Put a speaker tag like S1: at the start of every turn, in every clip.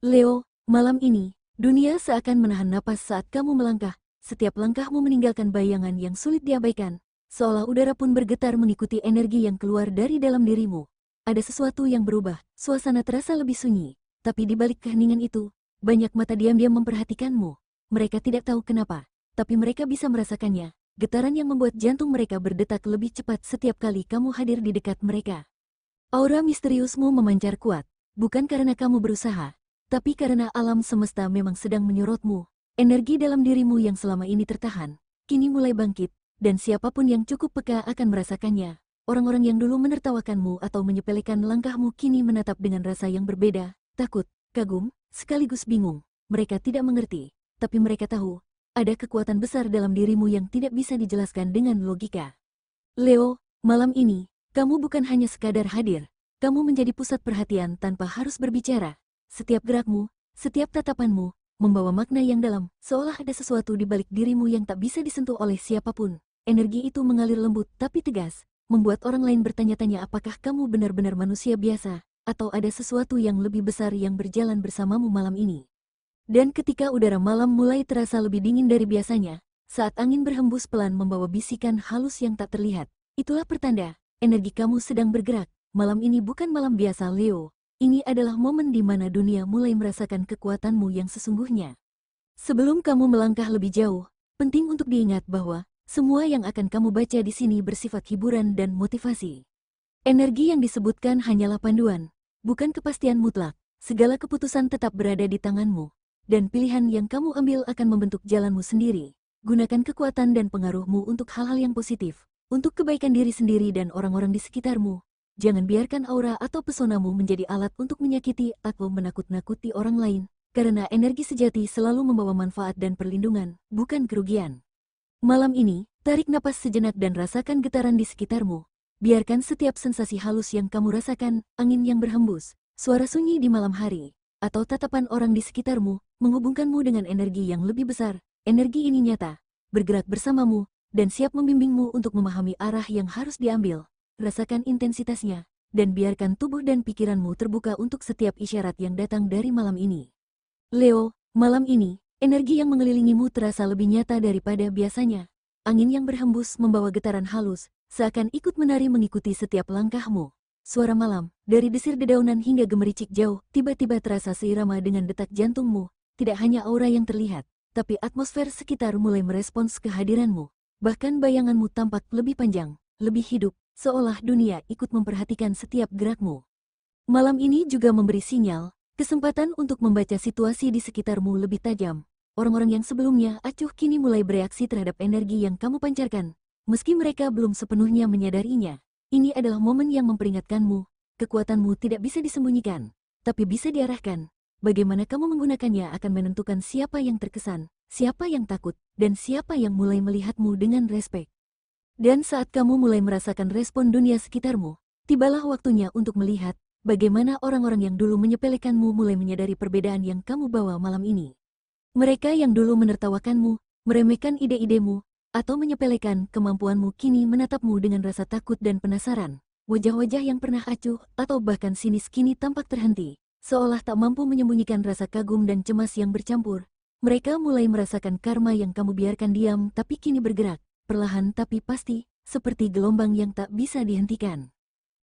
S1: Leo, malam ini, dunia seakan menahan napas saat kamu melangkah. Setiap langkahmu meninggalkan bayangan yang sulit diabaikan, seolah udara pun bergetar mengikuti energi yang keluar dari dalam dirimu. Ada sesuatu yang berubah, suasana terasa lebih sunyi, tapi di balik keheningan itu, banyak mata diam-diam memperhatikanmu. Mereka tidak tahu kenapa, tapi mereka bisa merasakannya, getaran yang membuat jantung mereka berdetak lebih cepat setiap kali kamu hadir di dekat mereka. Aura misteriusmu memancar kuat, bukan karena kamu berusaha, tapi karena alam semesta memang sedang menyorotmu. Energi dalam dirimu yang selama ini tertahan, kini mulai bangkit, dan siapapun yang cukup peka akan merasakannya. Orang-orang yang dulu menertawakanmu atau menyepelekan langkahmu kini menatap dengan rasa yang berbeda, takut, kagum, sekaligus bingung. Mereka tidak mengerti, tapi mereka tahu, ada kekuatan besar dalam dirimu yang tidak bisa dijelaskan dengan logika. Leo, malam ini, kamu bukan hanya sekadar hadir, kamu menjadi pusat perhatian tanpa harus berbicara. Setiap gerakmu, setiap tatapanmu, membawa makna yang dalam, seolah ada sesuatu di balik dirimu yang tak bisa disentuh oleh siapapun. Energi itu mengalir lembut tapi tegas, membuat orang lain bertanya-tanya apakah kamu benar-benar manusia biasa, atau ada sesuatu yang lebih besar yang berjalan bersamamu malam ini. Dan ketika udara malam mulai terasa lebih dingin dari biasanya, saat angin berhembus pelan membawa bisikan halus yang tak terlihat, itulah pertanda, energi kamu sedang bergerak. Malam ini bukan malam biasa, Leo. Ini adalah momen di mana dunia mulai merasakan kekuatanmu yang sesungguhnya. Sebelum kamu melangkah lebih jauh, penting untuk diingat bahwa semua yang akan kamu baca di sini bersifat hiburan dan motivasi. Energi yang disebutkan hanyalah panduan, bukan kepastian mutlak. Segala keputusan tetap berada di tanganmu, dan pilihan yang kamu ambil akan membentuk jalanmu sendiri. Gunakan kekuatan dan pengaruhmu untuk hal-hal yang positif, untuk kebaikan diri sendiri dan orang-orang di sekitarmu. Jangan biarkan aura atau pesonamu menjadi alat untuk menyakiti atau menakut-nakuti orang lain, karena energi sejati selalu membawa manfaat dan perlindungan, bukan kerugian. Malam ini, tarik napas sejenak dan rasakan getaran di sekitarmu. Biarkan setiap sensasi halus yang kamu rasakan, angin yang berhembus, suara sunyi di malam hari, atau tatapan orang di sekitarmu, menghubungkanmu dengan energi yang lebih besar. Energi ini nyata, bergerak bersamamu, dan siap membimbingmu untuk memahami arah yang harus diambil. Rasakan intensitasnya, dan biarkan tubuh dan pikiranmu terbuka untuk setiap isyarat yang datang dari malam ini. Leo, malam ini, energi yang mengelilingimu terasa lebih nyata daripada biasanya. Angin yang berhembus membawa getaran halus, seakan ikut menari mengikuti setiap langkahmu. Suara malam, dari desir dedaunan hingga gemericik jauh, tiba-tiba terasa seirama dengan detak jantungmu. Tidak hanya aura yang terlihat, tapi atmosfer sekitar mulai merespons kehadiranmu. Bahkan bayanganmu tampak lebih panjang, lebih hidup, seolah dunia ikut memperhatikan setiap gerakmu. Malam ini juga memberi sinyal, kesempatan untuk membaca situasi di sekitarmu lebih tajam. Orang-orang yang sebelumnya acuh kini mulai bereaksi terhadap energi yang kamu pancarkan. Meski mereka belum sepenuhnya menyadarinya, ini adalah momen yang memperingatkanmu, kekuatanmu tidak bisa disembunyikan, tapi bisa diarahkan. Bagaimana kamu menggunakannya akan menentukan siapa yang terkesan, siapa yang takut, dan siapa yang mulai melihatmu dengan respek. Dan saat kamu mulai merasakan respon dunia sekitarmu, tibalah waktunya untuk melihat bagaimana orang-orang yang dulu menyepelekanmu mulai menyadari perbedaan yang kamu bawa malam ini. Mereka yang dulu menertawakanmu, meremehkan ide-idemu, atau menyepelekan kemampuanmu kini menatapmu dengan rasa takut dan penasaran. Wajah-wajah yang pernah acuh atau bahkan sinis kini tampak terhenti, seolah tak mampu menyembunyikan rasa kagum dan cemas yang bercampur. Mereka mulai merasakan karma yang kamu biarkan diam tapi kini bergerak. Perlahan tapi pasti, seperti gelombang yang tak bisa dihentikan.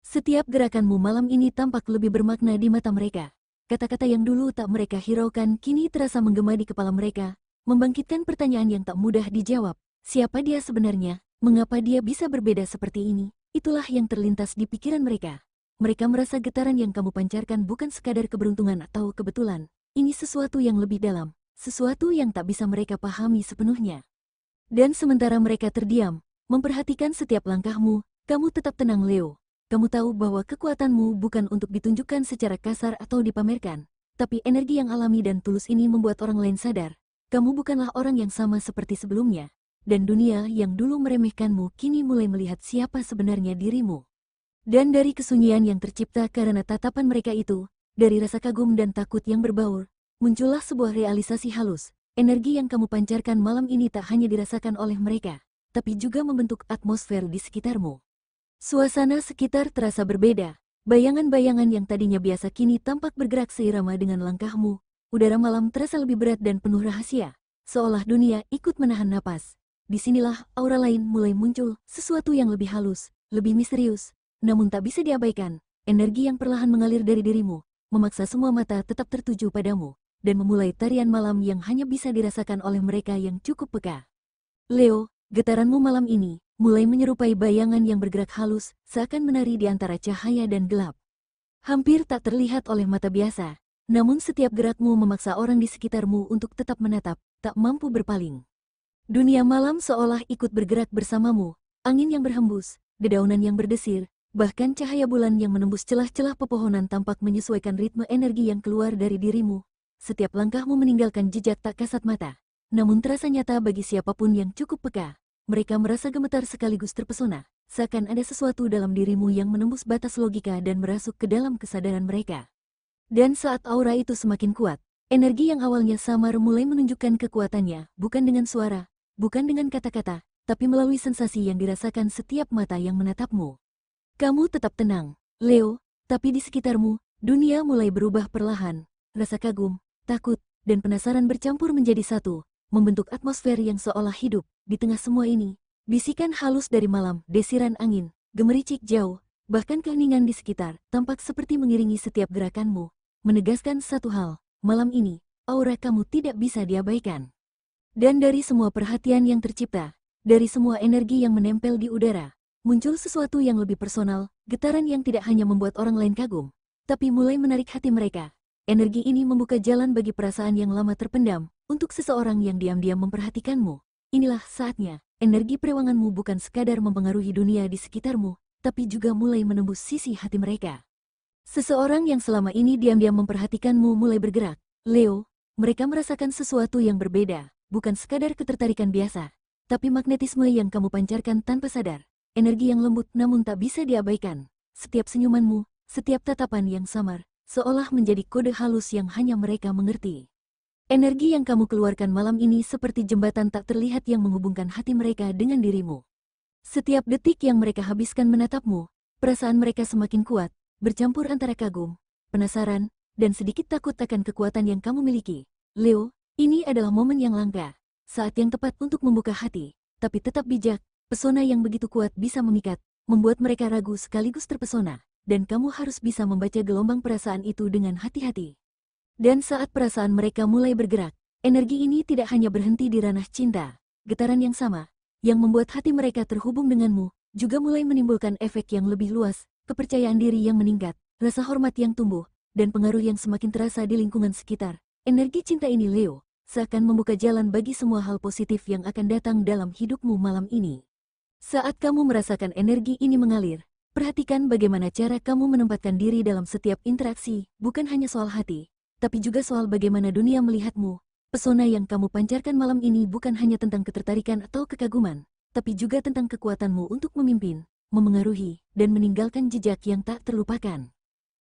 S1: Setiap gerakanmu malam ini tampak lebih bermakna di mata mereka. Kata-kata yang dulu tak mereka hiraukan kini terasa menggema di kepala mereka, membangkitkan pertanyaan yang tak mudah dijawab. Siapa dia sebenarnya? Mengapa dia bisa berbeda seperti ini? Itulah yang terlintas di pikiran mereka. Mereka merasa getaran yang kamu pancarkan bukan sekadar keberuntungan atau kebetulan. Ini sesuatu yang lebih dalam, sesuatu yang tak bisa mereka pahami sepenuhnya. Dan sementara mereka terdiam, memperhatikan setiap langkahmu, kamu tetap tenang, Leo. Kamu tahu bahwa kekuatanmu bukan untuk ditunjukkan secara kasar atau dipamerkan, tapi energi yang alami dan tulus ini membuat orang lain sadar. Kamu bukanlah orang yang sama seperti sebelumnya, dan dunia yang dulu meremehkanmu kini mulai melihat siapa sebenarnya dirimu. Dan dari kesunyian yang tercipta karena tatapan mereka itu, dari rasa kagum dan takut yang berbaur, muncullah sebuah realisasi halus. Energi yang kamu pancarkan malam ini tak hanya dirasakan oleh mereka, tapi juga membentuk atmosfer di sekitarmu. Suasana sekitar terasa berbeda, Bayangan-bayangan yang tadinya biasa kini tampak bergerak seirama dengan langkahmu. Udara malam terasa lebih berat dan penuh rahasia, seolah dunia ikut menahan napas. Disinilah aura lain mulai muncul, sesuatu yang lebih halus, lebih misterius, namun tak bisa diabaikan. Energi yang perlahan mengalir dari dirimu, memaksa semua mata tetap tertuju padamu, dan memulai tarian malam yang hanya bisa dirasakan oleh mereka yang cukup peka. Leo, getaranmu malam ini mulai menyerupai bayangan yang bergerak halus, seakan menari di antara cahaya dan gelap. Hampir tak terlihat oleh mata biasa, namun setiap gerakmu memaksa orang di sekitarmu untuk tetap menatap, tak mampu berpaling. Dunia malam seolah ikut bergerak bersamamu, angin yang berhembus, dedaunan yang berdesir, bahkan cahaya bulan yang menembus celah-celah pepohonan tampak menyesuaikan ritme energi yang keluar dari dirimu. Setiap langkahmu meninggalkan jejak tak kasat mata, namun terasa nyata bagi siapapun yang cukup peka. Mereka merasa gemetar sekaligus terpesona, seakan ada sesuatu dalam dirimu yang menembus batas logika dan merasuk ke dalam kesadaran mereka. Dan saat aura itu semakin kuat, energi yang awalnya samar mulai menunjukkan kekuatannya, bukan dengan suara, bukan dengan kata-kata, tapi melalui sensasi yang dirasakan setiap mata yang menatapmu. Kamu tetap tenang, Leo, tapi di sekitarmu, dunia mulai berubah perlahan. Rasa kagum, takut, dan penasaran bercampur menjadi satu, membentuk atmosfer yang seolah hidup. Di tengah semua ini, bisikan halus dari malam, desiran angin, gemericik jauh, bahkan keheningan di sekitar, tampak seperti mengiringi setiap gerakanmu, menegaskan satu hal, malam ini, aura kamu tidak bisa diabaikan. Dan dari semua perhatian yang tercipta, dari semua energi yang menempel di udara, muncul sesuatu yang lebih personal, getaran yang tidak hanya membuat orang lain kagum, tapi mulai menarik hati mereka. Energi ini membuka jalan bagi perasaan yang lama terpendam, untuk seseorang yang diam-diam memperhatikanmu. Inilah saatnya, energi perewanganmu bukan sekadar mempengaruhi dunia di sekitarmu, tapi juga mulai menembus sisi hati mereka. Seseorang yang selama ini diam-diam memperhatikanmu mulai bergerak. Leo, mereka merasakan sesuatu yang berbeda, bukan sekadar ketertarikan biasa, tapi magnetisme yang kamu pancarkan tanpa sadar. Energi yang lembut namun tak bisa diabaikan. Setiap senyumanmu, setiap tatapan yang samar, seolah menjadi kode halus yang hanya mereka mengerti. Energi yang kamu keluarkan malam ini seperti jembatan tak terlihat yang menghubungkan hati mereka dengan dirimu. Setiap detik yang mereka habiskan menatapmu, perasaan mereka semakin kuat, bercampur antara kagum, penasaran, dan sedikit takut akan kekuatan yang kamu miliki. Leo, ini adalah momen yang langka, saat yang tepat untuk membuka hati, tapi tetap bijak. Pesona yang begitu kuat bisa memikat, membuat mereka ragu sekaligus terpesona, dan kamu harus bisa membaca gelombang perasaan itu dengan hati-hati. Dan saat perasaan mereka mulai bergerak, energi ini tidak hanya berhenti di ranah cinta. Getaran yang sama, yang membuat hati mereka terhubung denganmu, juga mulai menimbulkan efek yang lebih luas, kepercayaan diri yang meningkat, rasa hormat yang tumbuh, dan pengaruh yang semakin terasa di lingkungan sekitar. Energi cinta ini, Leo, seakan membuka jalan bagi semua hal positif yang akan datang dalam hidupmu malam ini. Saat kamu merasakan energi ini mengalir, perhatikan bagaimana cara kamu menempatkan diri dalam setiap interaksi, bukan hanya soal hati, tapi juga soal bagaimana dunia melihatmu. Pesona yang kamu pancarkan malam ini bukan hanya tentang ketertarikan atau kekaguman, tapi juga tentang kekuatanmu untuk memimpin, memengaruhi, dan meninggalkan jejak yang tak terlupakan.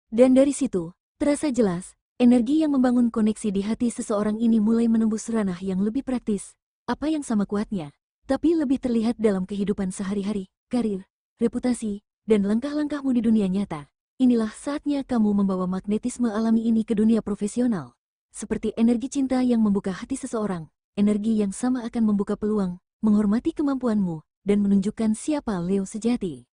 S1: Dan dari situ, terasa jelas, energi yang membangun koneksi di hati seseorang ini mulai menembus ranah yang lebih praktis, apa yang sama kuatnya, tapi lebih terlihat dalam kehidupan sehari-hari, karir, reputasi, dan langkah-langkahmu di dunia nyata. Inilah saatnya kamu membawa magnetisme alami ini ke dunia profesional. Seperti energi cinta yang membuka hati seseorang, energi yang sama akan membuka peluang, menghormati kemampuanmu, dan menunjukkan siapa Leo sejati.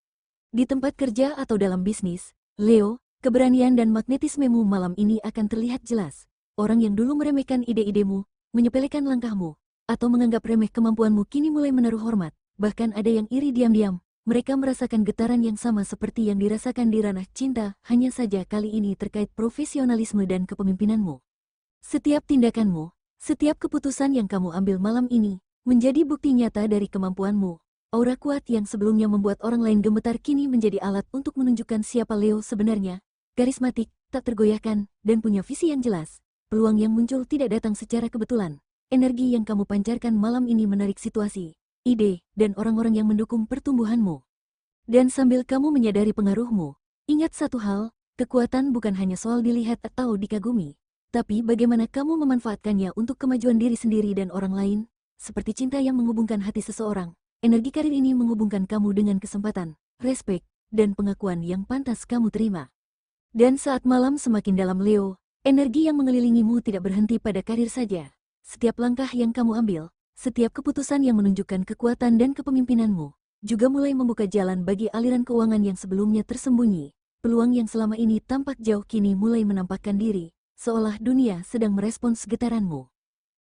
S1: Di tempat kerja atau dalam bisnis, Leo, keberanian dan magnetismemu malam ini akan terlihat jelas. Orang yang dulu meremehkan ide-idemu, menyepelekan langkahmu, atau menganggap remeh kemampuanmu kini mulai menaruh hormat, bahkan ada yang iri diam-diam. Mereka merasakan getaran yang sama seperti yang dirasakan di ranah cinta, hanya saja kali ini terkait profesionalisme dan kepemimpinanmu. Setiap tindakanmu, setiap keputusan yang kamu ambil malam ini, menjadi bukti nyata dari kemampuanmu. Aura kuat yang sebelumnya membuat orang lain gemetar kini menjadi alat untuk menunjukkan siapa Leo sebenarnya. Karismatik, tak tergoyahkan, dan punya visi yang jelas. Peluang yang muncul tidak datang secara kebetulan. Energi yang kamu pancarkan malam ini menarik situasi, ide, dan orang-orang yang mendukung pertumbuhanmu. Dan sambil kamu menyadari pengaruhmu, ingat satu hal, kekuatan bukan hanya soal dilihat atau dikagumi, tapi bagaimana kamu memanfaatkannya untuk kemajuan diri sendiri dan orang lain. Seperti cinta yang menghubungkan hati seseorang, energi karir ini menghubungkan kamu dengan kesempatan, respek, dan pengakuan yang pantas kamu terima. Dan saat malam semakin dalam Leo, energi yang mengelilingimu tidak berhenti pada karir saja. Setiap langkah yang kamu ambil, setiap keputusan yang menunjukkan kekuatan dan kepemimpinanmu, juga mulai membuka jalan bagi aliran keuangan yang sebelumnya tersembunyi. Peluang yang selama ini tampak jauh kini mulai menampakkan diri, seolah dunia sedang merespons getaranmu.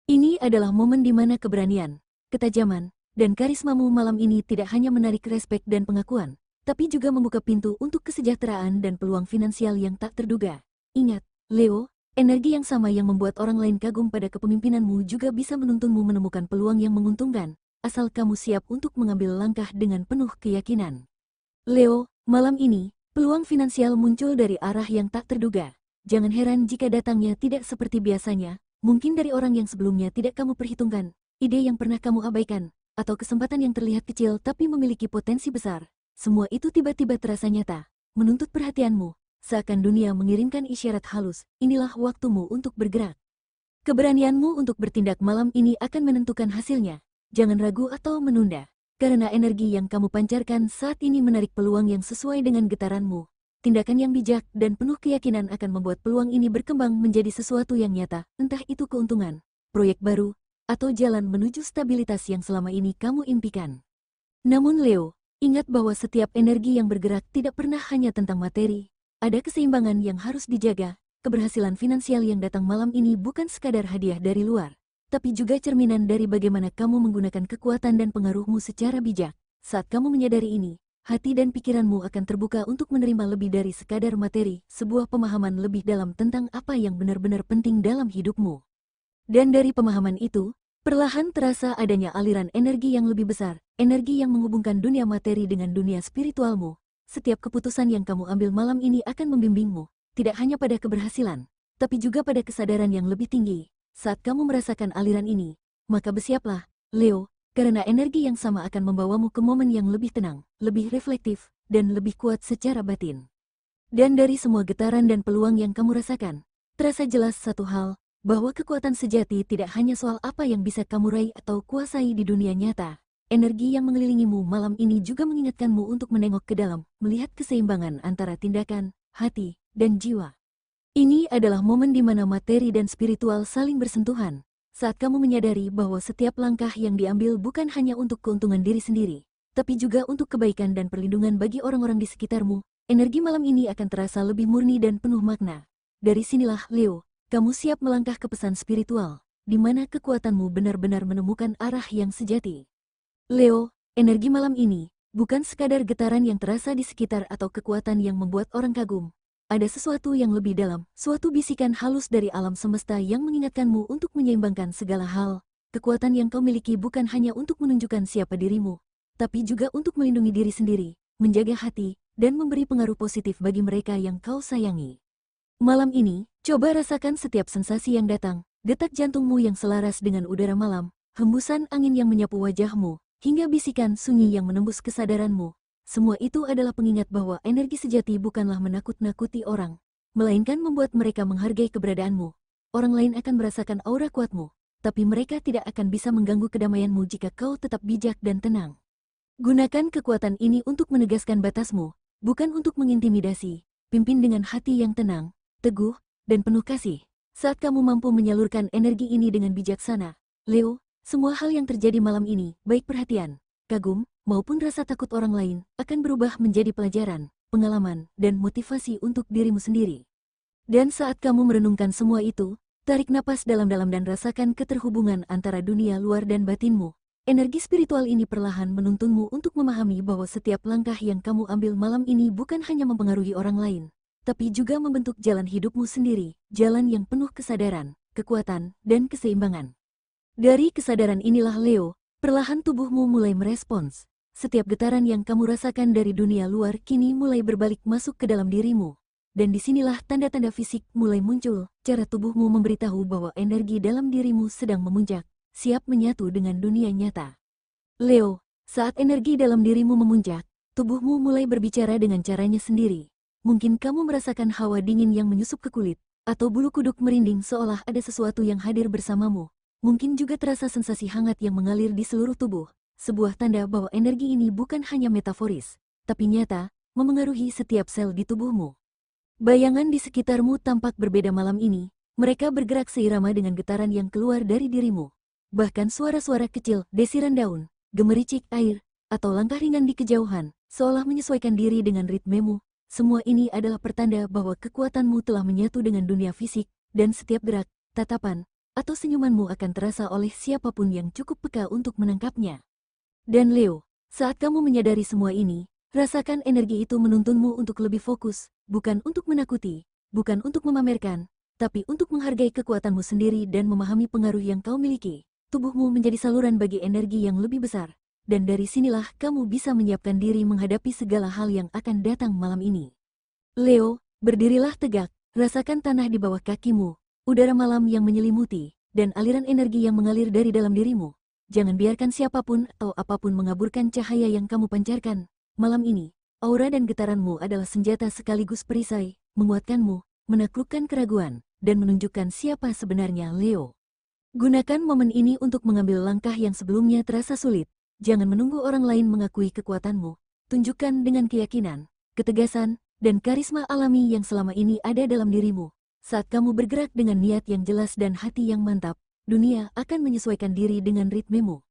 S1: Ini adalah momen di mana keberanian, ketajaman, dan karismamu malam ini tidak hanya menarik respek dan pengakuan, tapi juga membuka pintu untuk kesejahteraan dan peluang finansial yang tak terduga. Ingat, Leo, energi yang sama yang membuat orang lain kagum pada kepemimpinanmu juga bisa menuntunmu menemukan peluang yang menguntungkan, asal kamu siap untuk mengambil langkah dengan penuh keyakinan. Leo, malam ini, peluang finansial muncul dari arah yang tak terduga. Jangan heran jika datangnya tidak seperti biasanya, mungkin dari orang yang sebelumnya tidak kamu perhitungkan, ide yang pernah kamu abaikan, atau kesempatan yang terlihat kecil tapi memiliki potensi besar. Semua itu tiba-tiba terasa nyata, menuntut perhatianmu, seakan dunia mengirimkan isyarat halus, inilah waktumu untuk bergerak. Keberanianmu untuk bertindak malam ini akan menentukan hasilnya. Jangan ragu atau menunda, karena energi yang kamu pancarkan saat ini menarik peluang yang sesuai dengan getaranmu. Tindakan yang bijak dan penuh keyakinan akan membuat peluang ini berkembang menjadi sesuatu yang nyata, entah itu keuntungan, proyek baru, atau jalan menuju stabilitas yang selama ini kamu impikan. Namun Leo, ingat bahwa setiap energi yang bergerak tidak pernah hanya tentang materi. Ada keseimbangan yang harus dijaga. Keberhasilan finansial yang datang malam ini bukan sekadar hadiah dari luar, tapi juga cerminan dari bagaimana kamu menggunakan kekuatan dan pengaruhmu secara bijak. Saat kamu menyadari ini, hati dan pikiranmu akan terbuka untuk menerima lebih dari sekadar materi, sebuah pemahaman lebih dalam tentang apa yang benar-benar penting dalam hidupmu. Dan dari pemahaman itu, perlahan terasa adanya aliran energi yang lebih besar, energi yang menghubungkan dunia materi dengan dunia spiritualmu. Setiap keputusan yang kamu ambil malam ini akan membimbingmu, tidak hanya pada keberhasilan, tapi juga pada kesadaran yang lebih tinggi. Saat kamu merasakan aliran ini, maka bersiaplah, Leo, karena energi yang sama akan membawamu ke momen yang lebih tenang, lebih reflektif, dan lebih kuat secara batin. Dan dari semua getaran dan peluang yang kamu rasakan, terasa jelas satu hal, bahwa kekuatan sejati tidak hanya soal apa yang bisa kamu raih atau kuasai di dunia nyata. Energi yang mengelilingimu malam ini juga mengingatkanmu untuk menengok ke dalam, melihat keseimbangan antara tindakan, hati, dan jiwa. Ini adalah momen di mana materi dan spiritual saling bersentuhan. Saat kamu menyadari bahwa setiap langkah yang diambil bukan hanya untuk keuntungan diri sendiri, tapi juga untuk kebaikan dan perlindungan bagi orang-orang di sekitarmu, energi malam ini akan terasa lebih murni dan penuh makna. Dari sinilah, Leo, kamu siap melangkah ke pesan spiritual, di mana kekuatanmu benar-benar menemukan arah yang sejati. Leo, energi malam ini bukan sekadar getaran yang terasa di sekitar atau kekuatan yang membuat orang kagum. Ada sesuatu yang lebih dalam, suatu bisikan halus dari alam semesta yang mengingatkanmu untuk menyeimbangkan segala hal. Kekuatan yang kau miliki bukan hanya untuk menunjukkan siapa dirimu, tapi juga untuk melindungi diri sendiri, menjaga hati, dan memberi pengaruh positif bagi mereka yang kau sayangi. Malam ini, coba rasakan setiap sensasi yang datang, detak jantungmu yang selaras dengan udara malam, hembusan angin yang menyapu wajahmu, hingga bisikan sunyi yang menembus kesadaranmu. Semua itu adalah pengingat bahwa energi sejati bukanlah menakut-nakuti orang, melainkan membuat mereka menghargai keberadaanmu. Orang lain akan merasakan aura kuatmu, tapi mereka tidak akan bisa mengganggu kedamaianmu jika kau tetap bijak dan tenang. Gunakan kekuatan ini untuk menegaskan batasmu, bukan untuk mengintimidasi. Pimpin dengan hati yang tenang, teguh, dan penuh kasih. Saat kamu mampu menyalurkan energi ini dengan bijaksana, Leo, semua hal yang terjadi malam ini, baik perhatian, kagum, maupun rasa takut orang lain, akan berubah menjadi pelajaran, pengalaman, dan motivasi untuk dirimu sendiri. Dan saat kamu merenungkan semua itu, tarik napas dalam-dalam dan rasakan keterhubungan antara dunia luar dan batinmu. Energi spiritual ini perlahan menuntunmu untuk memahami bahwa setiap langkah yang kamu ambil malam ini bukan hanya mempengaruhi orang lain, tapi juga membentuk jalan hidupmu sendiri, jalan yang penuh kesadaran, kekuatan, dan keseimbangan. Dari kesadaran inilah Leo, perlahan tubuhmu mulai merespons. Setiap getaran yang kamu rasakan dari dunia luar kini mulai berbalik masuk ke dalam dirimu. Dan disinilah tanda-tanda fisik mulai muncul, cara tubuhmu memberitahu bahwa energi dalam dirimu sedang memuncak, siap menyatu dengan dunia nyata. Leo, saat energi dalam dirimu memuncak, tubuhmu mulai berbicara dengan caranya sendiri. Mungkin kamu merasakan hawa dingin yang menyusup ke kulit, atau bulu kuduk merinding seolah ada sesuatu yang hadir bersamamu. Mungkin juga terasa sensasi hangat yang mengalir di seluruh tubuh, sebuah tanda bahwa energi ini bukan hanya metaforis, tapi nyata, memengaruhi setiap sel di tubuhmu. Bayangan di sekitarmu tampak berbeda malam ini. Mereka bergerak seirama dengan getaran yang keluar dari dirimu. Bahkan suara-suara kecil, desiran daun, gemericik air, atau langkah ringan di kejauhan, seolah menyesuaikan diri dengan ritmemu. Semua ini adalah pertanda bahwa kekuatanmu telah menyatu dengan dunia fisik, dan setiap gerak, tatapan, atau senyumanmu akan terasa oleh siapapun yang cukup peka untuk menangkapnya. Dan Leo, saat kamu menyadari semua ini, rasakan energi itu menuntunmu untuk lebih fokus, bukan untuk menakuti, bukan untuk memamerkan, tapi untuk menghargai kekuatanmu sendiri dan memahami pengaruh yang kau miliki. Tubuhmu menjadi saluran bagi energi yang lebih besar, dan dari sinilah kamu bisa menyiapkan diri menghadapi segala hal yang akan datang malam ini. Leo, berdirilah tegak, rasakan tanah di bawah kakimu, udara malam yang menyelimuti, dan aliran energi yang mengalir dari dalam dirimu. Jangan biarkan siapapun atau apapun mengaburkan cahaya yang kamu pancarkan. Malam ini, aura dan getaranmu adalah senjata sekaligus perisai, menguatkanmu, menaklukkan keraguan, dan menunjukkan siapa sebenarnya Leo. Gunakan momen ini untuk mengambil langkah yang sebelumnya terasa sulit. Jangan menunggu orang lain mengakui kekuatanmu. Tunjukkan dengan keyakinan, ketegasan, dan karisma alami yang selama ini ada dalam dirimu. Saat kamu bergerak dengan niat yang jelas dan hati yang mantap, dunia akan menyesuaikan diri dengan ritmemu.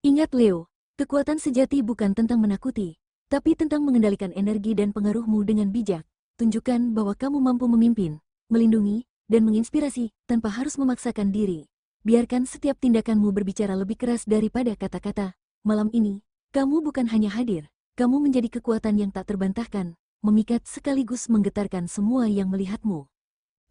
S1: Ingat Leo, kekuatan sejati bukan tentang menakuti, tapi tentang mengendalikan energi dan pengaruhmu dengan bijak. Tunjukkan bahwa kamu mampu memimpin, melindungi, dan menginspirasi tanpa harus memaksakan diri. Biarkan setiap tindakanmu berbicara lebih keras daripada kata-kata. Malam ini, kamu bukan hanya hadir, kamu menjadi kekuatan yang tak terbantahkan, memikat sekaligus menggetarkan semua yang melihatmu.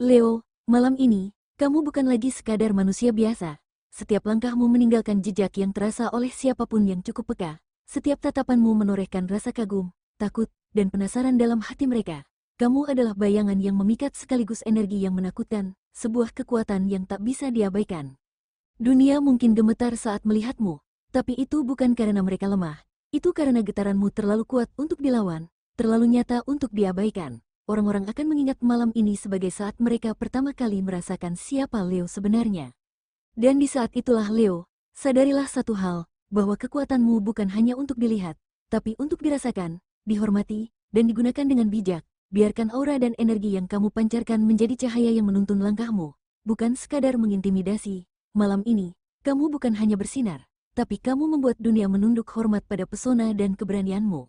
S1: Leo, malam ini, kamu bukan lagi sekadar manusia biasa. Setiap langkahmu meninggalkan jejak yang terasa oleh siapapun yang cukup peka. Setiap tatapanmu menorehkan rasa kagum, takut, dan penasaran dalam hati mereka. Kamu adalah bayangan yang memikat sekaligus energi yang menakutkan, sebuah kekuatan yang tak bisa diabaikan. Dunia mungkin gemetar saat melihatmu, tapi itu bukan karena mereka lemah. Itu karena getaranmu terlalu kuat untuk dilawan, terlalu nyata untuk diabaikan. Orang-orang akan mengingat malam ini sebagai saat mereka pertama kali merasakan siapa Leo sebenarnya. Dan di saat itulah Leo, sadarilah satu hal, bahwa kekuatanmu bukan hanya untuk dilihat, tapi untuk dirasakan, dihormati, dan digunakan dengan bijak. Biarkan aura dan energi yang kamu pancarkan menjadi cahaya yang menuntun langkahmu, bukan sekadar mengintimidasi. Malam ini, kamu bukan hanya bersinar, tapi kamu membuat dunia menunduk hormat pada pesona dan keberanianmu.